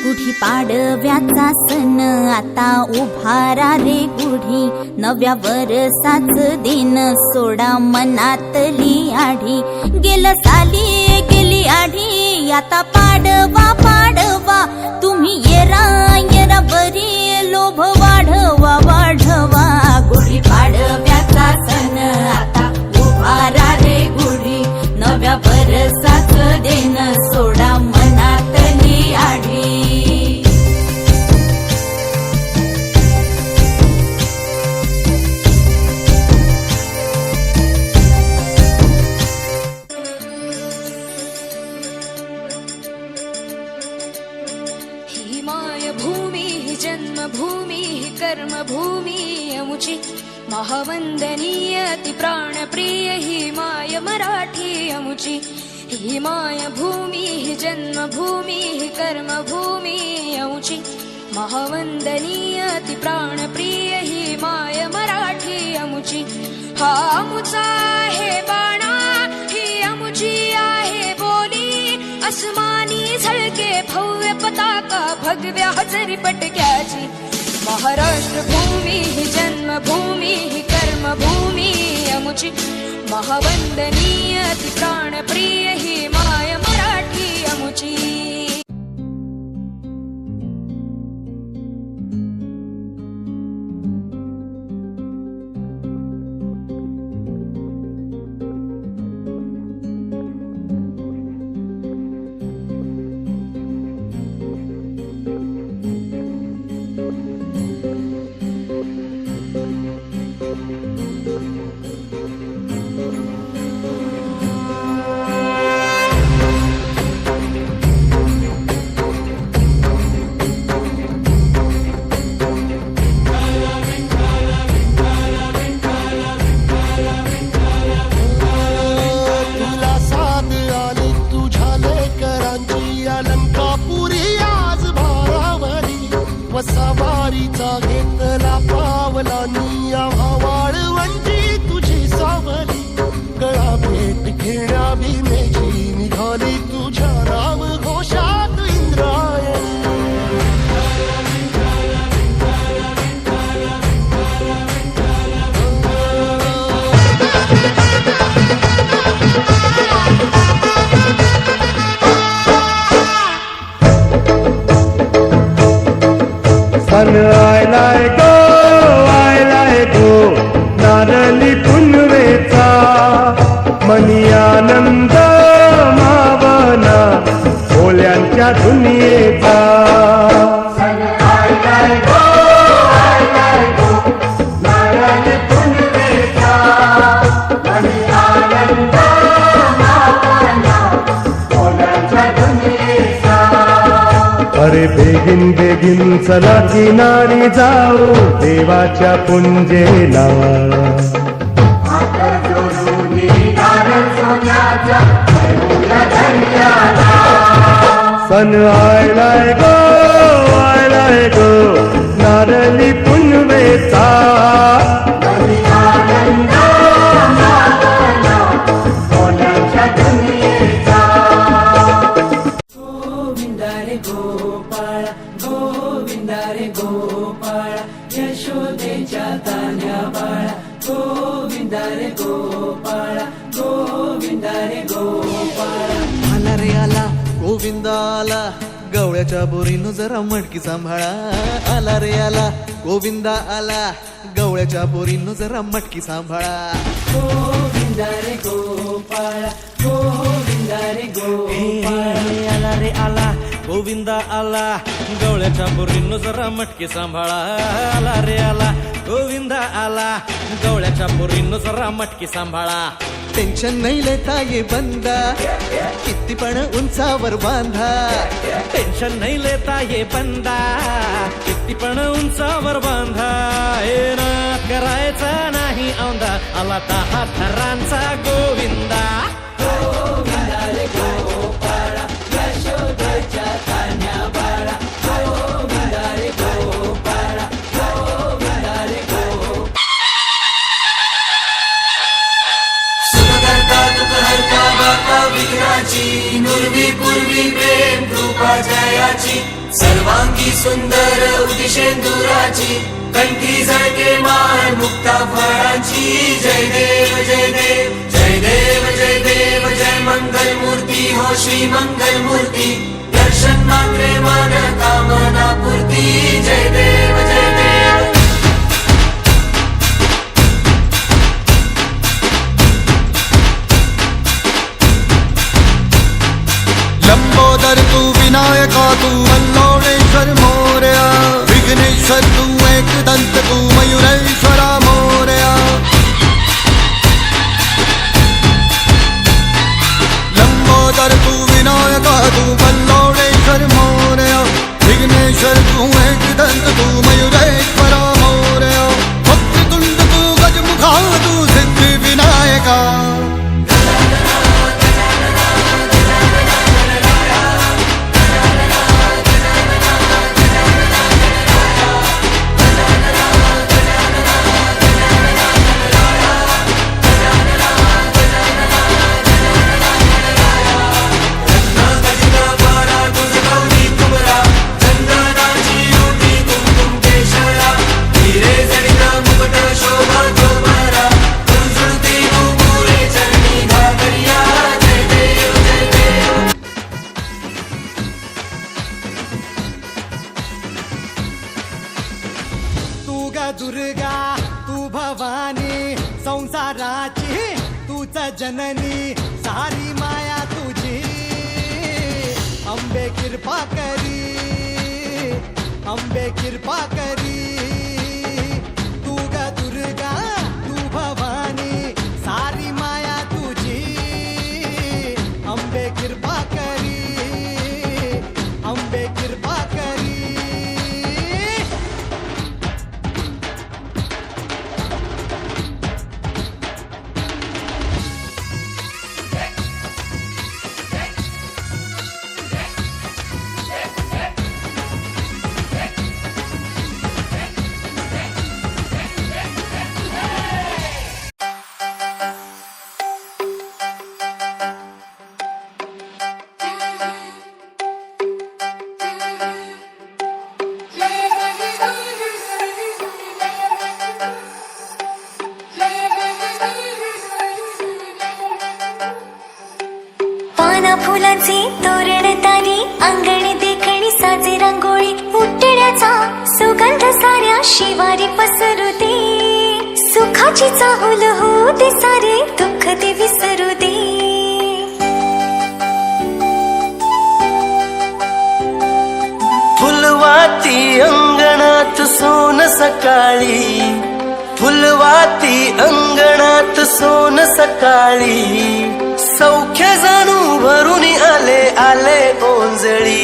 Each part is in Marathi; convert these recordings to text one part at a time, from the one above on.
गुढी पाडव्याचा सण आता उभारा रे गुढी, नव्या वर्षाच दिन सोडा मनातली आढी. गेलं साली गेली आढी, आता पाडवा पाडवा, तुम्ही येरा येरा बरी, लोभ वाढवा वाढवा. गुढी पाडव्याचा सण आता उभारा रे गुढी, नव्या वर्षाच दिन सोडा मनातली आढी. जन्मभूमी कर्मभूमी अमुची, महावंदनीय ती प्राणप्रिय ही माय मराठी अमुची. ही माय भूमी जन्मभूमी कर्मभूमी अमुची, महावंदनीय ती प्राणप्रिय ही माय मराठी अमुची. हा अमुचा आहे बाणा, ही अमुची आहे बोली, अस्मानी झळके भव्य पताका भगव्या हजरी पटक्याची. महाराष्ट्र भूमी ही जन्मभूमी ही कर्मभूमी अमुची, महावंदनीय ती प्राणप्रिय ही माय मराठी अमुची. सवारीचा घेतला पावला निया वाळवंटी तुझी सावली, गळा भेट घेण्या भीमेची निघाली तुझ्या राम घोषात इंद्रायणी. सन आयलाय गो नारली पुनवेचा, मनी आनंद मावना ओल्यांच्या दुनियेचा. सन आयलाय गो नारली पुनवेचा, मनी आनंद मावना ओल्यांच्या दुनियेचा. अरे बेगिन बेगिन चला किनारी जाऊ देवाच्या पुंजेला. सन आयलाय गो नारली पुनवेचा, यशोदेच्या तान्या बाळा, गोविंदा रे गोपाळा, गोविंदा रे गोपाळा. आला रे आला गोविंदा आला, गवळ्याच्या बोरीनं जरा मटकी सांभाळा. आला रे आला गोविंदा आला, गवळ्याच्या बोरीनं जरा मटकी सांभाळा. गोविंदा रे गोपाळा, गोविंदा रे गोपाळा. आला रे आला गोविंदा आला, गवळ्याच्या बोरीनं जरा मटकी सांभाळा. आला रे आला गोविंदा आला, गवळ्याच्या बोरीनं जरा मटकी सांभाळा. टेन्शन नाही लेता ये बंदा, किती पण उंचावर बांधा. टेन्शन नाही लेता ये बंदा, किती पण उंचावर बांधा. हे ना करायचा नाही औंदा, आला 10 थरांचा गोविंदा. गोविंदा रे गोपाळा, यशोदेच्या जयाची सर्वांगी सुंदर उदिशेंदुराची कंठी झळके मान मुक्ता फळांची जय देव जय देव जय देव जय देव जय मंगल मूर्ती हो श्री मंगल मूर्ती दर्शन मात्रे मन कामना पूर्ती जय देव जय देव लंबोदर तू विनायका तू मल्लोणेश्वर मोरया विघ्नेश्वर तू एकदंत तू मयुरेश्वरा मोरया लंबोदर तू विनायका तू मल्लोणेश्वर मोरया विघ्नेश्वर तू एकदंत तू मयुरेश्वरा मोरया वक्रतुंड तू गजमुखा तू सिद्धी विनायका दुर्गा तू भवानी संसाराची तूच जननी सारी माया तुझी अंबे कृपा करी अंबे कृपा करी तू ग दुर्गा तू भवानी सारी माया तुझी अंबे कृपा करी अंबे कृपा करी फुलांची तोरण तारी अंगणी देखणी साजे रांगोळी उठण्याचा सुगंध साऱ्या शिवारी पसरू दे सुखाची चाहूल होऊ दे सारे दुःख ते विसरू दे फुलवाती अंगणात सोन सकाळी फुलवाती अंगणात सोन सकाळी सौख्य जाणू भरून आले आले ओंजळी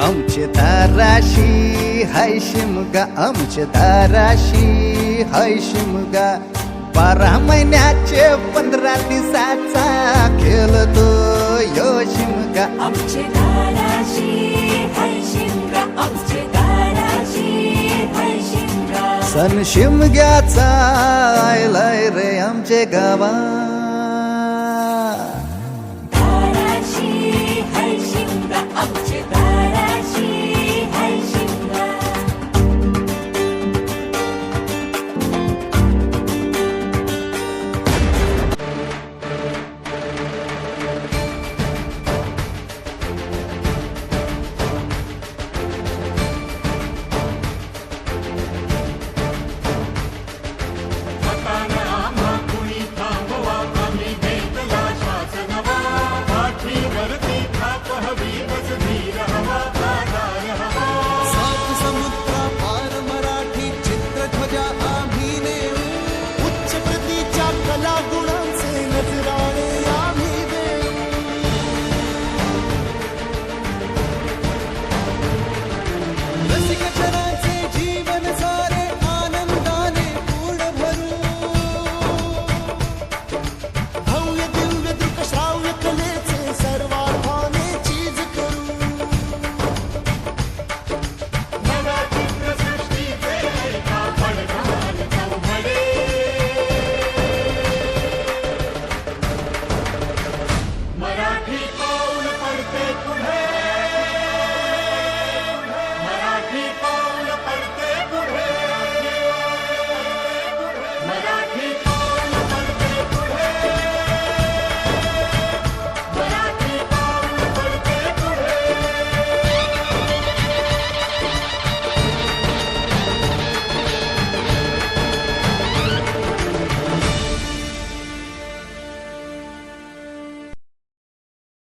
आमच्या दाराशी हाय शिमगा आमच्या दाराशी हाय शिमगा 12 महिन्याचे 15 दिवसाचा खेळतो यो शिमगा आमचे दाराशी हाय शिमगा आमचे दाराशी हाय शिमगा सण शिमग्याचा आयलाय रे आमचे गावा